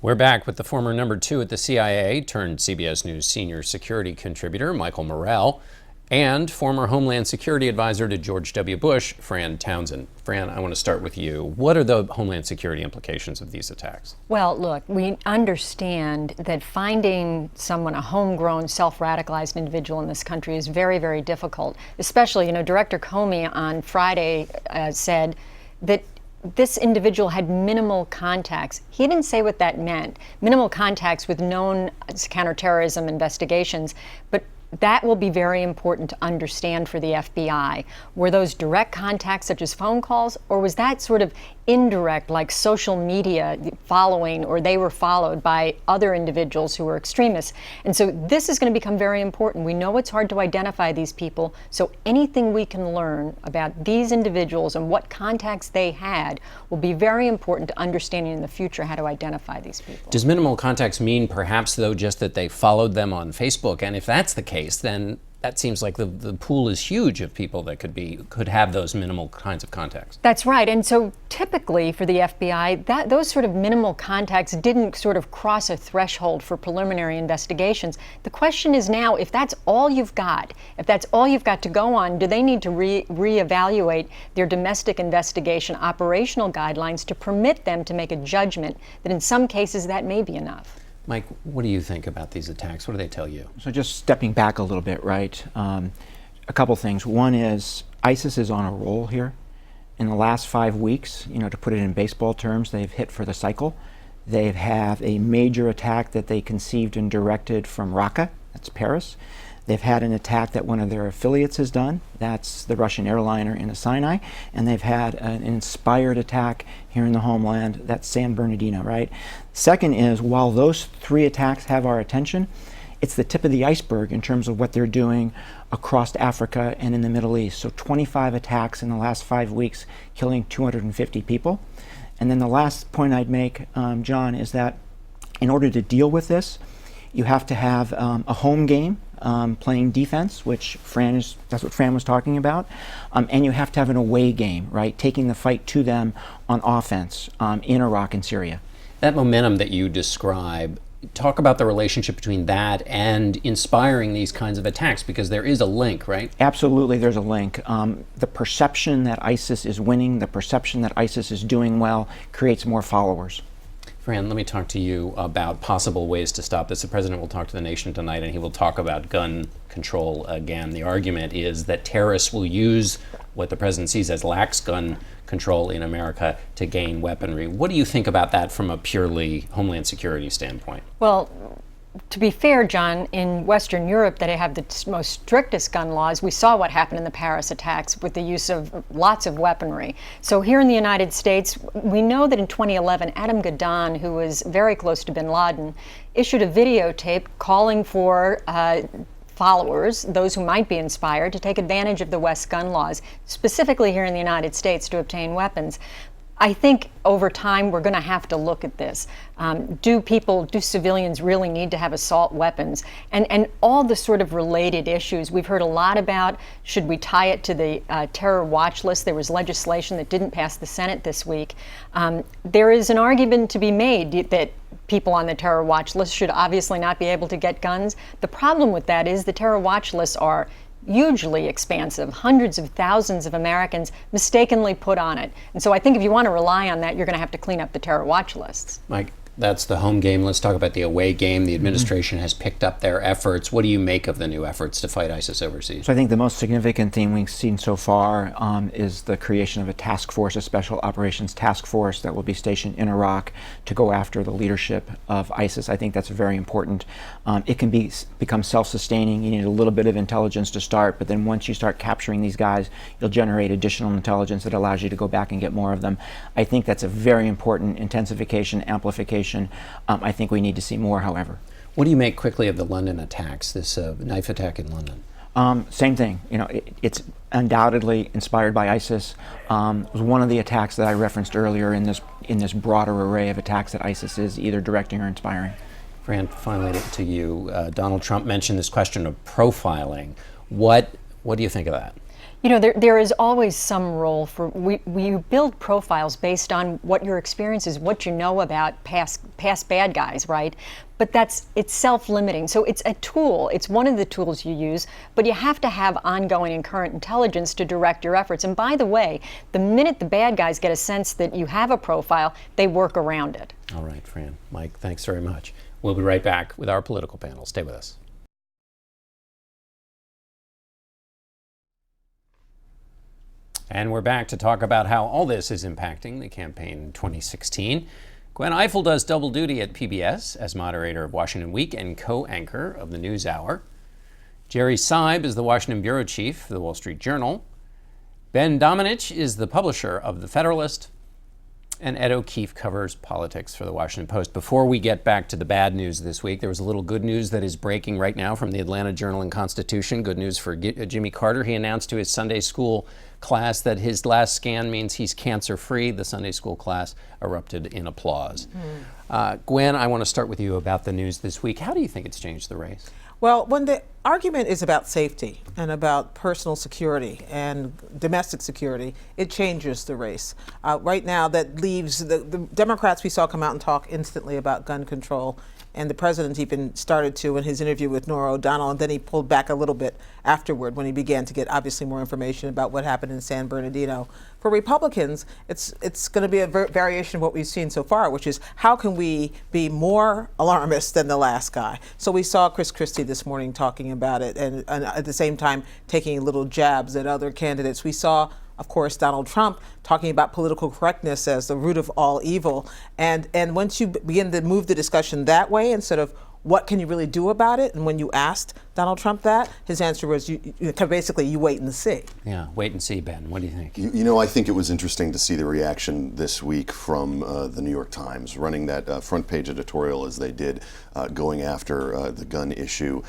We're back with the former #2 at the CIA turned CBS News senior security contributor, Michael Morell, and former Homeland Security advisor to George W. Bush, Fran Townsend. Fran, I want to start with you. What are the Homeland Security implications of these attacks? Well, look, we understand that finding someone, a homegrown, self-radicalized individual in this country is very, very difficult. Especially, Director Comey on Friday said that this individual had minimal contacts. He didn't say what that meant. Minimal contacts with known counterterrorism investigations, but that will be very important to understand for the FBI. Were those direct contacts, such as phone calls, or was that sort of indirect, like social media following, or they were followed by other individuals who were extremists? And so this is going to become very important. We know it's hard to identify these people, so anything we can learn about these individuals and what contacts they had will be very important to understanding in the future how to identify these people. Does minimal contacts mean perhaps, though, just that they followed them on Facebook? And if that's the case, then that seems like the pool is huge of people that could have those minimal kinds of contacts. That's right. And so typically for the FBI, those sort of minimal contacts didn't sort of cross a threshold for preliminary investigations. The question is now, if that's all you've got, to go on, do they need to reevaluate their domestic investigation operational guidelines to permit them to make a judgment that in some cases that may be enough? Mike, what do you think about these attacks? What do they tell you? So just stepping back a little bit, right? A couple things. One is ISIS is on a roll here. In the last 5 weeks, to put it in baseball terms, they've hit for the cycle. They have a major attack that they conceived and directed from Raqqa, that's Paris. They've had an attack that one of their affiliates has done, that's the Russian airliner in the Sinai, and they've had an inspired attack here in the homeland, that's San Bernardino, right? Second is, while those 3 attacks have our attention, it's the tip of the iceberg in terms of what they're doing across Africa and in the Middle East. So 25 attacks in the last 5 weeks, killing 250 people. And then the last point I'd make, John, is that in order to deal with this, you have to have a home game, playing defense, which that's what Fran was talking about, and you have to have an away game, right? Taking the fight to them on offense in Iraq and Syria. That momentum that you describe, talk about the relationship between that and inspiring these kinds of attacks, because there is a link, right? Absolutely, there's a link. The perception that ISIS is winning, the perception that ISIS is doing well, creates more followers. Fran, let me talk to you about possible ways to stop this. The president will talk to the nation tonight, and he will talk about gun control again. The argument is that terrorists will use what the president sees as lax gun control in America to gain weaponry. What do you think about that from a purely Homeland Security standpoint? Well, to be fair, John, in Western Europe, that have the most strictest gun laws, we saw what happened in the Paris attacks with the use of lots of weaponry. So here in the United States, we know that in 2011, Adam Gaddan, who was very close to bin Laden, issued a videotape calling for followers, those who might be inspired, to take advantage of the West gun laws, specifically here in the United States, to obtain weapons. I think over time we're going to have to look at this. Do civilians really need to have assault weapons? And all the sort of related issues we've heard a lot about. Should we tie it to the terror watch list? There was legislation that didn't pass the Senate this week. There is an argument to be made that people on the terror watch list should obviously not be able to get guns. The problem with that is the terror watch lists are hugely expansive. Hundreds of thousands of Americans mistakenly put on it. And so I think if you want to rely on that, you're going to have to clean up the terror watch lists. Mike, that's the home game. Let's talk about the away game. The administration has picked up their efforts. What do you make of the new efforts to fight ISIS overseas? So I think the most significant thing we've seen so far is the creation of a task force, a special operations task force that will be stationed in Iraq to go after the leadership of ISIS. I think that's very important. It can become self-sustaining. You need a little bit of intelligence to start, but then once you start capturing these guys, you'll generate additional intelligence that allows you to go back and get more of them. I think that's a very important intensification, amplification. I think we need to see more, however. What do you make quickly of the London attacks, this knife attack in London? Same thing. It's undoubtedly inspired by ISIS. It was one of the attacks that I referenced earlier in this broader array of attacks that ISIS is either directing or inspiring. Fran, finally to you. Donald Trump mentioned this question of profiling. What do you think of that? You know, there is always some role for, we build profiles based on what your experience is, what you know about past bad guys, right? But it's self-limiting. So it's a tool. It's one of the tools you use, but you have to have ongoing and current intelligence to direct your efforts. And by the way, the minute the bad guys get a sense that you have a profile, they work around it. All right, Fran. Mike, thanks very much. We'll be right back with our political panel. Stay with us. And we're back to talk about how all this is impacting the campaign in 2016. Gwen Ifill does double duty at PBS as moderator of Washington Week and co-anchor of the NewsHour. Jerry Seib is the Washington bureau chief for the Wall Street Journal. Ben Domenech is the publisher of The Federalist. And Ed O'Keefe covers politics for the Washington Post. Before we get back to the bad news this week, there was a little good news that is breaking right now from the Atlanta Journal and Constitution. Good news for Jimmy Carter. He announced to his Sunday school class that his last scan means he's cancer-free. The Sunday school class erupted in applause. Gwen, I want to start with you about the news this week. How do you think it's changed the race? Well, when the argument is about safety and about personal security and domestic security, it changes the race. Right now, that leaves the Democrats we saw come out and talk instantly about gun control, and the president even started to in his interview with Norah O'Donnell, and then he pulled back a little bit afterward when he began to get obviously more information about what happened in San Bernardino. For Republicans, it's going to be a variation of what we've seen so far, which is how can we be more alarmist than the last guy? So we saw Chris Christie this morning talking about it, and at the same time taking little jabs at other candidates. We saw, of course, Donald Trump talking about political correctness as the root of all evil. And once you begin to move the discussion that way, instead of what can you really do about it, and when you asked Donald Trump that, his answer was basically you wait and see. Yeah, wait and see, Ben. What do you think? You know, I think it was interesting to see the reaction this week from the New York Times, running that front page editorial as they did, going after the gun issue.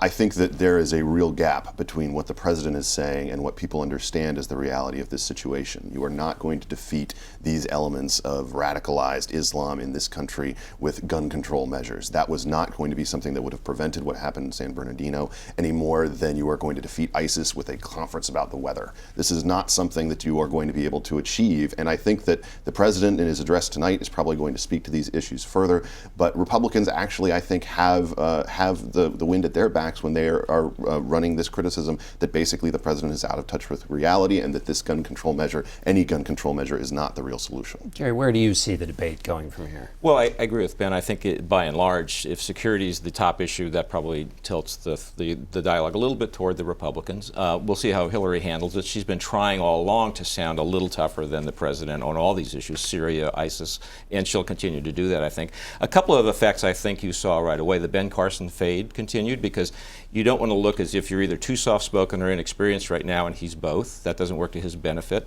I think that there is a real gap between what the president is saying and what people understand as the reality of this situation. You are not going to defeat these elements of radicalized Islam in this country with gun control measures. That was not going to be something that would have prevented what happened in San Bernardino any more than you are going to defeat ISIS with a conference about the weather. This is not something that you are going to be able to achieve, and I think that the president in his address tonight is probably going to speak to these issues further, but Republicans actually, I think, have the wind at their backs when they are running this criticism that basically the president is out of touch with reality and that this gun control measure, any gun control measure, is not the real solution. Jerry, where do you see the debate going from here? Well, I agree with Ben. I think by and large, if security is the top issue, that probably tilts the dialogue a little bit toward the Republicans. We'll see how Hillary handles it. She's been trying all along to sound a little tougher than the president on all these issues, Syria, ISIS, and she'll continue to do that, I think. A couple of effects I think you saw right away. The Ben Carson fade continued because you don't want to look as if you're either too soft-spoken or inexperienced right now, and he's both. That doesn't work to his benefit.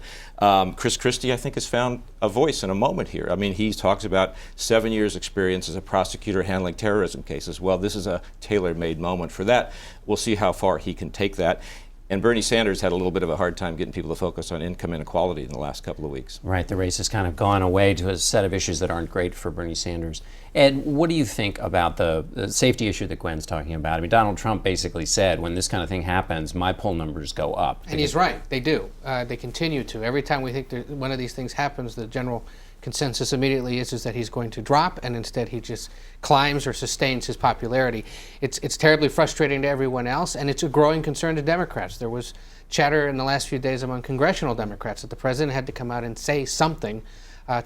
Chris Christie, I think, has found a voice in a moment here. I mean, he talks about 7 years' experience as a prosecutor handling terrorism cases. Well, this is a tailor-made moment for that. We'll see how far he can take that. And Bernie Sanders had a little bit of a hard time getting people to focus on income inequality in the last couple of weeks. Right, the race has kind of gone away to a set of issues that aren't great for Bernie Sanders. Ed, what do you think about the safety issue that Gwen's talking about? I mean, Donald Trump basically said, when this kind of thing happens, my poll numbers go up. And he's right, they do. They continue to. Every time we think one of these things happens, the general consensus immediately is that he's going to drop, and instead he just climbs or sustains his popularity. It's terribly frustrating to everyone else, and it's a growing concern to Democrats. There was chatter in the last few days among congressional Democrats that the president had to come out and say something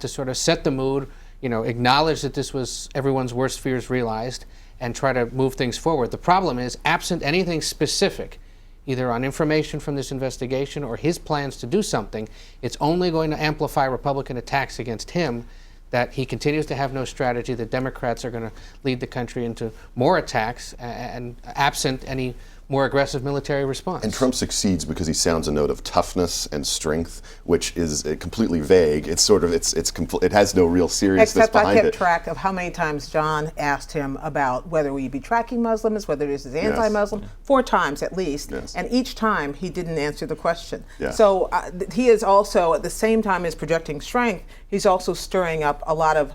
to sort of set the mood, acknowledge that this was everyone's worst fears realized, and try to move things forward. The problem is, absent anything specific, either on information from this investigation or his plans to do something, it's only going to amplify Republican attacks against him, that he continues to have no strategy, that Democrats are going to lead the country into more attacks, and absent any more aggressive military response. And Trump succeeds because he sounds a note of toughness and strength, which is completely vague. It's sort of, it has no real seriousness behind it. Except I kept track of how many times John asked him about whether we be tracking Muslims, whether this is anti-Muslim, 4 times at least. Yes. And each time he didn't answer the question. Yeah. So he is also, at the same time as projecting strength, he's also stirring up a lot of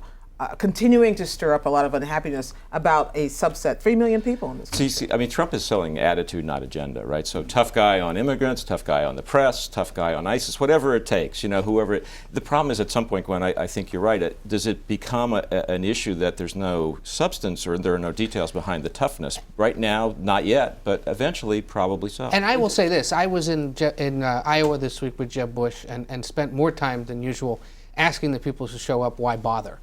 continuing to stir up a lot of unhappiness about a subset, 3 million people in this country. See, I mean, Trump is selling attitude, not agenda, right? So tough guy on immigrants, tough guy on the press, tough guy on ISIS, whatever it takes, whoever. The problem is at some point, Gwen, I think you're right, does it become an issue that there's no substance or there are no details behind the toughness? Right now, not yet, but eventually, probably so. And I will say this, I was in Iowa this week with Jeb Bush and spent more time than usual asking the people who show up, why bother?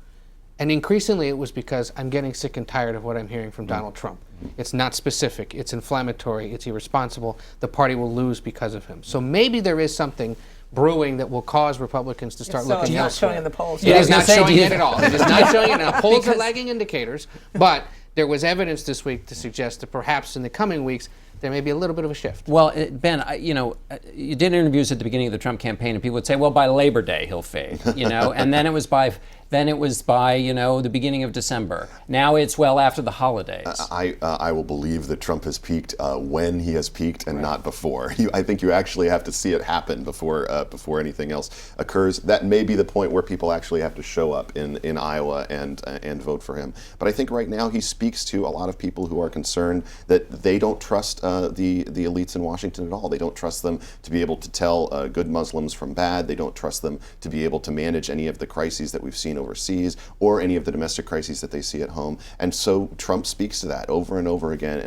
And increasingly it was because I'm getting sick and tired of what I'm hearing from Donald Trump. It's not specific, it's inflammatory, it's irresponsible, the party will lose because of him. So maybe there is something brewing that will cause Republicans to start looking elsewhere. It's not showing in the polls. It is not showing it at all. It is not showing it. Now, polls are lagging indicators, but there was evidence this week to suggest that perhaps in the coming weeks there may be a little bit of a shift. Well, Ben, you did interviews at the beginning of the Trump campaign, and people would say, "Well, by Labor Day he'll fade," and then it was by the beginning of December. Now it's after the holidays. I will believe that Trump has peaked when he has peaked and not before. I think you actually have to see it happen before anything else occurs. That may be the point where people actually have to show up in Iowa and vote for him. But I think right now he speaks to a lot of people who are concerned that they don't trust the elites in Washington at all. They don't trust them to be able to tell good Muslims from bad. They don't trust them to be able to manage any of the crises that we've seen overseas or any of the domestic crises that they see at home. And so Trump speaks to that over and over again.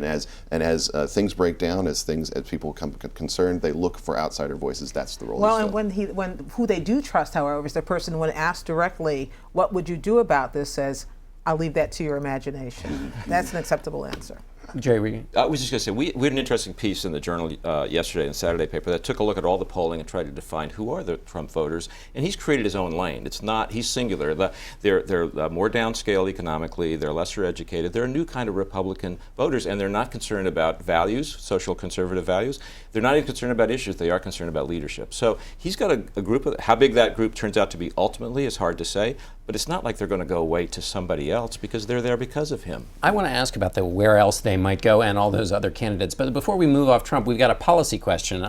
And as things break down, as people become concerned, they look for outsider voices. That's the role. Well, and when who they do trust, however, is the person when asked directly, "What would you do about this?" says, "I'll leave that to your imagination." That's an acceptable answer. Jay Regan. I was just going to say, we had an interesting piece in the Journal yesterday in the Saturday paper that took a look at all the polling and tried to define who are the Trump voters, and he's created his own lane. It's not, he's singular. They're more downscale economically, they're lesser educated, they're a new kind of Republican voters, and they're not concerned about values, social conservative values. They're not even concerned about issues, they are concerned about leadership. So he's got a group of, how big that group turns out to be ultimately is hard to say, but it's not like they're going to go away to somebody else because they're there because of him. I want to ask about the where else they might go and all those other candidates. But before we move off Trump, we've got a policy question.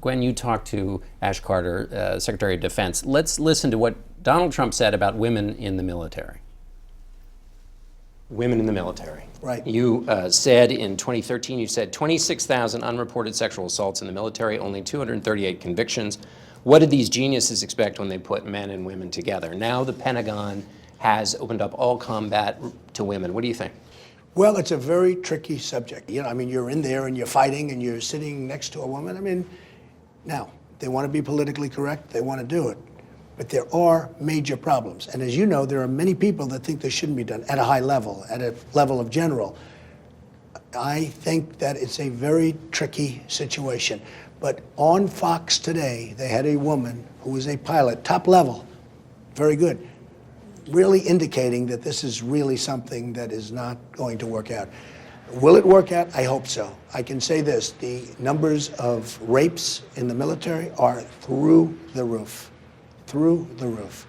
Gwen, you talked to Ash Carter, Secretary of Defense. Let's listen to what Donald Trump said about women in the military. Women in the military. Right. You said in 2013, you said 26,000 unreported sexual assaults in the military, only 238 convictions. What did these geniuses expect when they put men and women together? Now the Pentagon has opened up all combat to women. What do you think? Well, it's a very tricky subject. You're in there and you're fighting and you're sitting next to a woman. Now, they want to be politically correct, they want to do it. But there are major problems. And as you know, there are many people that think this shouldn't be done at a high level, at a level of general. I think that it's a very tricky situation. But on Fox today, they had a woman who was a pilot, top level, very good, really indicating that this is really something that is not going to work out. Will it work out? I hope so. I can say this, the numbers of rapes in the military are through the roof, through the roof.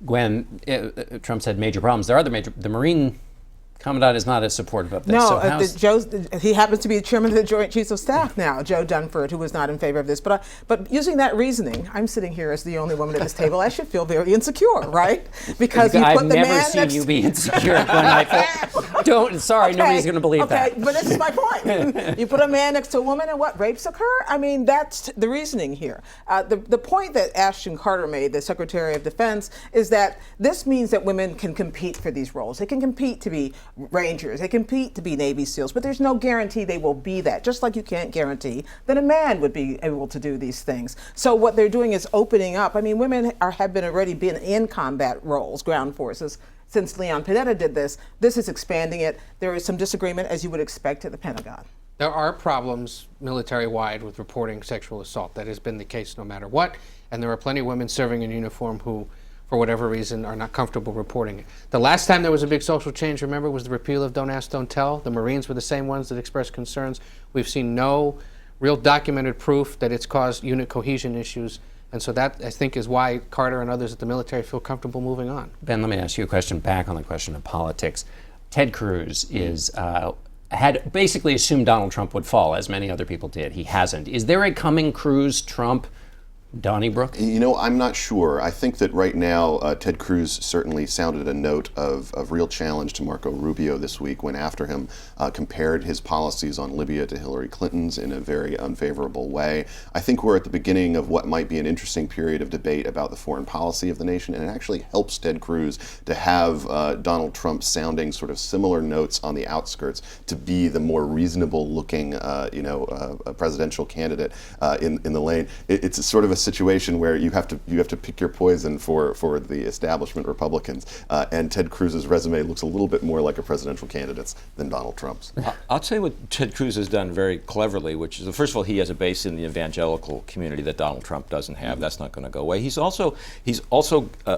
Gwen, Trump said major problems. There are the Marine Commandant is not as supportive of this. No, he happens to be the chairman of the Joint Chiefs of Staff now, Joe Dunford, who was not in favor of this. But using that reasoning, I'm sitting here as the only woman at this table. I should feel very insecure, right? Because you put the man I've never seen you be insecure, Gwen. Sorry, nobody's going to believe that. Okay, but this is my point. You put a man next to a woman and what, rapes occur? That's the reasoning here. The point that Ashton Carter made, the Secretary of Defense, is that this means that women can compete for these roles. They can compete to be Rangers, they compete to be Navy SEALs, but there's no guarantee they will be that, just like you can't guarantee that a man would be able to do these things. So what they're doing is opening up. Women have already been in combat roles, ground forces, since Leon Panetta did this. This is expanding it. There is some disagreement, as you would expect, at the Pentagon. There are problems military-wide with reporting sexual assault. That has been the case no matter what, and there are plenty of women serving in uniform who, for whatever reason, are not comfortable reporting it. The last time there was a big social change, remember, was the repeal of Don't Ask, Don't Tell. The Marines were the same ones that expressed concerns. We've seen no real documented proof that it's caused unit cohesion issues. And so that, I think, is why Carter and others at the military feel comfortable moving on. Ben, let me ask you a question back on the question of politics. Ted Cruz had basically assumed Donald Trump would fall, as many other people did. He hasn't. Is there a coming Cruz-Trump Donnybrook? You know, I'm not sure. I think that right now, Ted Cruz certainly sounded a note of real challenge to Marco Rubio this week, went after him, compared his policies on Libya to Hillary Clinton's in a very unfavorable way. I think we're at the beginning of what might be an interesting period of debate about the foreign policy of the nation, and it actually helps Ted Cruz to have Donald Trump sounding sort of similar notes on the outskirts to be the more reasonable looking, presidential candidate in the lane. It's a sort of a situation where you have to pick your poison for the establishment Republicans, and Ted Cruz's resume looks a little bit more like a presidential candidate's than Donald Trump's. I'll tell you what Ted Cruz has done very cleverly, which is, first of all, he has a base in the evangelical community that Donald Trump doesn't have. That's not going to go away. He's also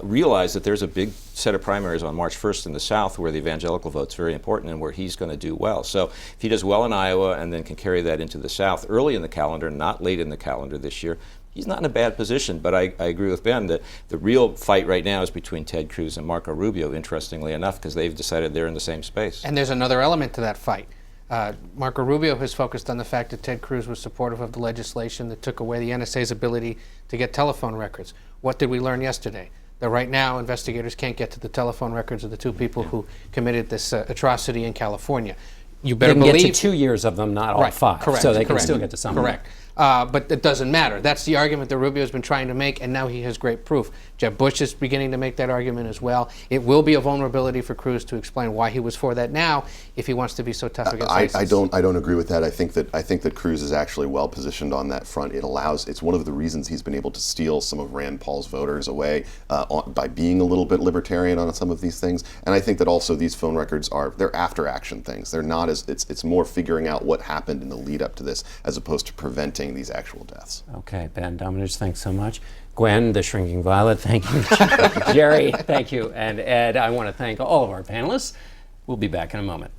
realized that there's a big set of primaries on March 1st in the South where the evangelical vote's very important and where he's going to do well. So if he does well in Iowa and then can carry that into the South early in the calendar, not late in the calendar this year, he's not in a bad position. But I agree with Ben that the real fight right now is between Ted Cruz and Marco Rubio, interestingly enough, because they've decided they're in the same space. And there's another element to that fight. Marco Rubio has focused on the fact that Ted Cruz was supportive of the legislation that took away the NSA's ability to get telephone records. What did we learn yesterday? That right now investigators can't get to the telephone records of the two people who committed this atrocity in California. You better They can believe get to 2 years of them, not all right, 5. correct, so they can correct, still get to some. Correct. But it doesn't matter. That's the argument that Rubio has been trying to make, and now he has great proof. Jeb Bush is beginning to make that argument as well. It will be a vulnerability for Cruz to explain why he was for that now, if he wants to be so tough against ISIS. I don't agree with that. I think that Cruz is actually well positioned on that front. It's one of the reasons he's been able to steal some of Rand Paul's voters away by being a little bit libertarian on some of these things. And I think that also these phone records they're after action things. They're not it's more figuring out what happened in the lead up to this as opposed to preventing these actual deaths. Okay, Ben Domenech, thanks so much. Gwen, the shrinking violet, thank you. Jerry, thank you. And Ed, I want to thank all of our panelists. We'll be back in a moment.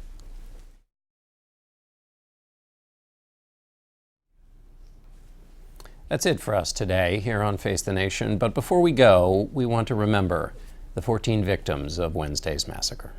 That's it for us today here on Face the Nation. But before we go, we want to remember the 14 victims of Wednesday's massacre.